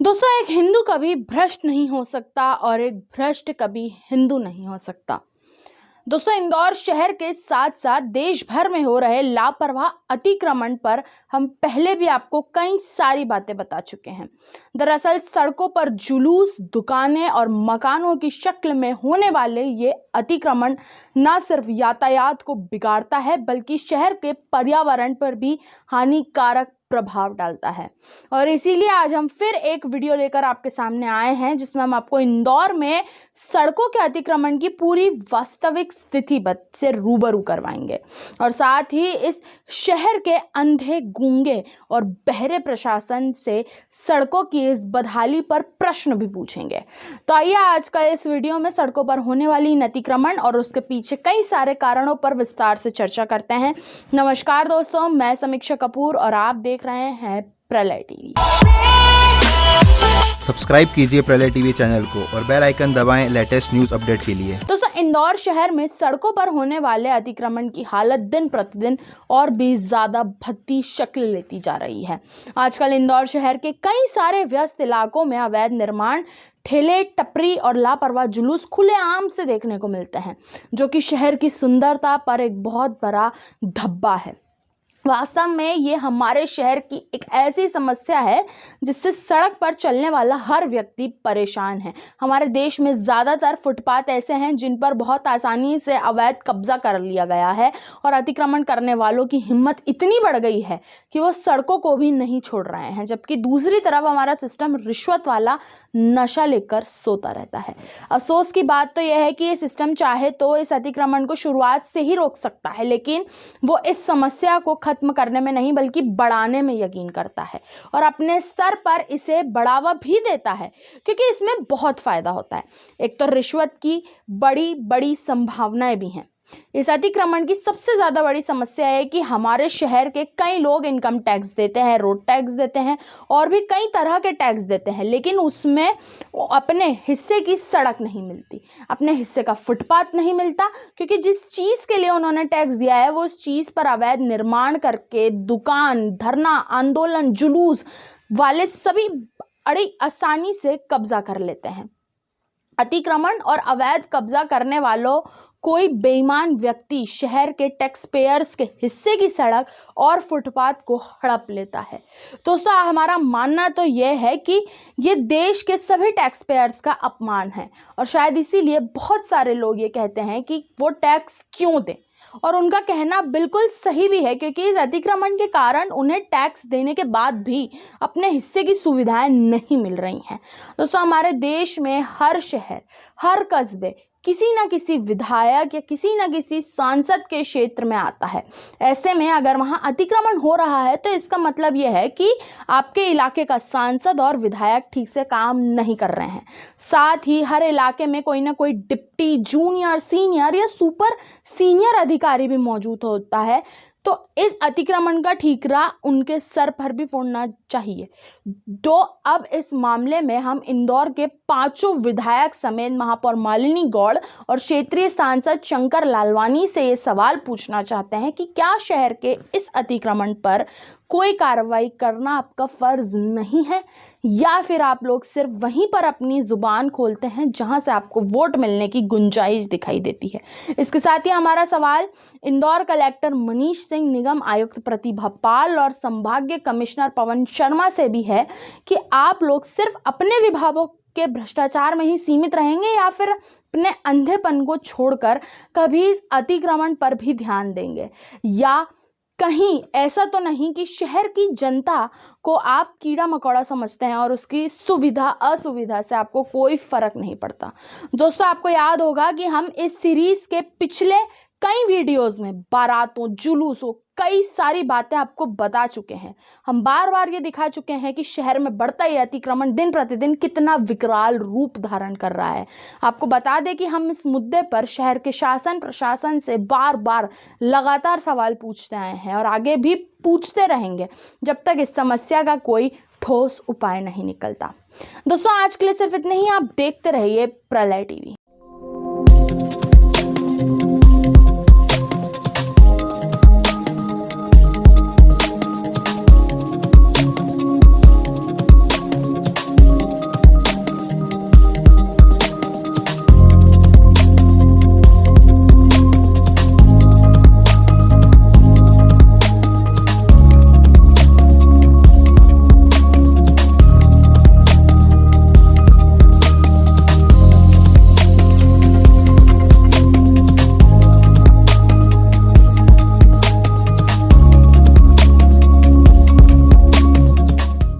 दोस्तों, एक हिंदू कभी भ्रष्ट नहीं हो सकता और एक भ्रष्ट कभी हिंदू नहीं हो सकता। दोस्तों, इंदौर शहर के साथ साथ देश भर में हो रहे लापरवाह अतिक्रमण पर हम पहले भी आपको कई सारी बातें बता चुके हैं। दरअसल सड़कों पर जुलूस, दुकानें और मकानों की शक्ल में होने वाले ये अतिक्रमण न सिर्फ यातायात को बिगाड़ता है बल्कि शहर के पर्यावरण पर भी हानिकारक प्रभाव डालता है। और इसीलिए आज हम फिर एक वीडियो लेकर आपके सामने आए हैं जिसमें हम आपको इंदौर में सड़कों के अतिक्रमण की पूरी वास्तविक स्थिति से रूबरू करवाएंगे और साथ ही इस शहर के अंधे, गूंगे और बहरे प्रशासन से सड़कों की इस बदहाली पर प्रश्न भी पूछेंगे। तो आइए आज का इस वीडियो में सड़कों पर होने वाली इन अतिक्रमण और उसके पीछे कई सारे कारणों पर विस्तार से चर्चा करते हैं। नमस्कार दोस्तों, मैं समीक्षा कपूर और आप देख रहे हैं प्रलय टीवी। सब्सक्राइब कीजिए प्रलय टीवी चैनल को और बेल आइकन दबाएं लेटेस्ट न्यूज अपडेट के लिए। दोस्तों, इंदौर शहर में सड़कों पर होने वाले अतिक्रमण की हालत दिन प्रतिदिन और भी ज्यादा भद्दी शक्ल लेती जा रही है। आजकल इंदौर शहर के कई सारे व्यस्त इलाकों में अवैध निर्माण, ठेले, टपरी और लापरवाह जुलूस खुलेआम से देखने को मिलते हैं, जो कि शहर की सुंदरता पर एक बहुत बड़ा धब्बा है। वास्तव में ये हमारे शहर की एक ऐसी समस्या है जिससे सड़क पर चलने वाला हर व्यक्ति परेशान है। हमारे देश में ज़्यादातर फुटपाथ ऐसे हैं जिन पर बहुत आसानी से अवैध कब्जा कर लिया गया है और अतिक्रमण करने वालों की हिम्मत इतनी बढ़ गई है कि वो सड़कों को भी नहीं छोड़ रहे हैं, जबकि दूसरी तरफ हमारा सिस्टम रिश्वत वाला नशा लेकर सोता रहता है। अफसोस की बात तो यह है कि ये सिस्टम चाहे तो इस अतिक्रमण को शुरुआत से ही रोक सकता है, लेकिन वो इस समस्या को खत्म करने में नहीं बल्कि बढ़ाने में यकीन करता है और अपने स्तर पर इसे बढ़ावा भी देता है, क्योंकि इसमें बहुत फायदा होता है। एक तो रिश्वत की बड़ी बड़ी संभावनाएं भी हैं। इस अतिक्रमण की सबसे ज्यादा बड़ी समस्या है कि हमारे शहर के कई लोग इनकम टैक्स देते हैं, रोड टैक्स देते हैं और भी कई तरह के टैक्स देते हैं, लेकिन उसमें अपने हिस्से की सड़क नहीं मिलती, अपने हिस्से का फुटपाथ नहीं मिलता, क्योंकि जिस चीज़ के लिए उन्होंने टैक्स दिया है वो उस चीज़ पर अवैध निर्माण करके दुकान, धरना, आंदोलन, जुलूस वाले सभी बड़ी आसानी से कब्जा कर लेते हैं। अतिक्रमण और अवैध कब्जा करने वालों कोई बेईमान व्यक्ति शहर के टैक्स पेयर्स के हिस्से की सड़क और फुटपाथ को हड़प लेता है। दोस्तों, हमारा मानना तो यह है कि ये देश के सभी टैक्स पेयर्स का अपमान है और शायद इसीलिए बहुत सारे लोग ये कहते हैं कि वो टैक्स क्यों दें, और उनका कहना बिल्कुल सही भी है, क्योंकि इस अतिक्रमण के कारण उन्हें टैक्स देने के बाद भी अपने हिस्से की सुविधाएं नहीं मिल रही हैं। दोस्तों, हमारे देश में हर शहर, हर कस्बे किसी न किसी विधायक या किसी न किसी सांसद के क्षेत्र में आता है। ऐसे में अगर वहां अतिक्रमण हो रहा है तो इसका मतलब यह है कि आपके इलाके का सांसद और विधायक ठीक से काम नहीं कर रहे हैं। साथ ही हर इलाके में कोई ना कोई डिप्टी, जूनियर, सीनियर या सुपर सीनियर अधिकारी भी मौजूद होता है, तो इस अतिक्रमण का ठीकरा उनके सर पर भी फोड़ना चाहिए। तो अब इस मामले में हम इंदौर के 5 विधायक समेत महापौर मालिनी गौड़ और क्षेत्रीय सांसद शंकर लालवानी से ये सवाल पूछना चाहते हैं कि क्या शहर के इस अतिक्रमण पर कोई कार्रवाई करना आपका फर्ज नहीं है, या फिर आप लोग सिर्फ वहीं पर अपनी जुबान खोलते हैं जहां से आपको वोट मिलने की गुंजाइश दिखाई देती है। इसके साथ ही हमारा सवाल इंदौर कलेक्टर मनीष सिंह, निगम आयुक्त प्रतिभा पाल और संभागीय कमिश्नर पवन शर्मा से भी है कि आप लोग सिर्फ अपने विभागों के भ्रष्टाचार में ही सीमित रहेंगे या फिर अपने अंधेपन को छोड़कर कभी इस अतिक्रमण पर भी ध्यान देंगे, या कहीं ऐसा तो नहीं कि शहर की जनता को आप कीड़ा मकोड़ा समझते हैं और उसकी सुविधा असुविधा से आपको कोई फर्क नहीं पड़ता। दोस्तों, आपको याद होगा कि हम इस सीरीज के पिछले कई वीडियोस में बारातों, जुलूसों, कई सारी बातें आपको बता चुके हैं। हम बार बार ये दिखा चुके हैं कि शहर में बढ़ता ये अतिक्रमण दिन प्रतिदिन कितना विकराल रूप धारण कर रहा है। आपको बता दें कि हम इस मुद्दे पर शहर के शासन प्रशासन से बार बार लगातार सवाल पूछते आए हैं और आगे भी पूछते रहेंगे जब तक इस समस्या का कोई ठोस उपाय नहीं निकलता। दोस्तों, आज के लिए सिर्फ इतने ही। आप देखते रहिए प्रलय टीवी।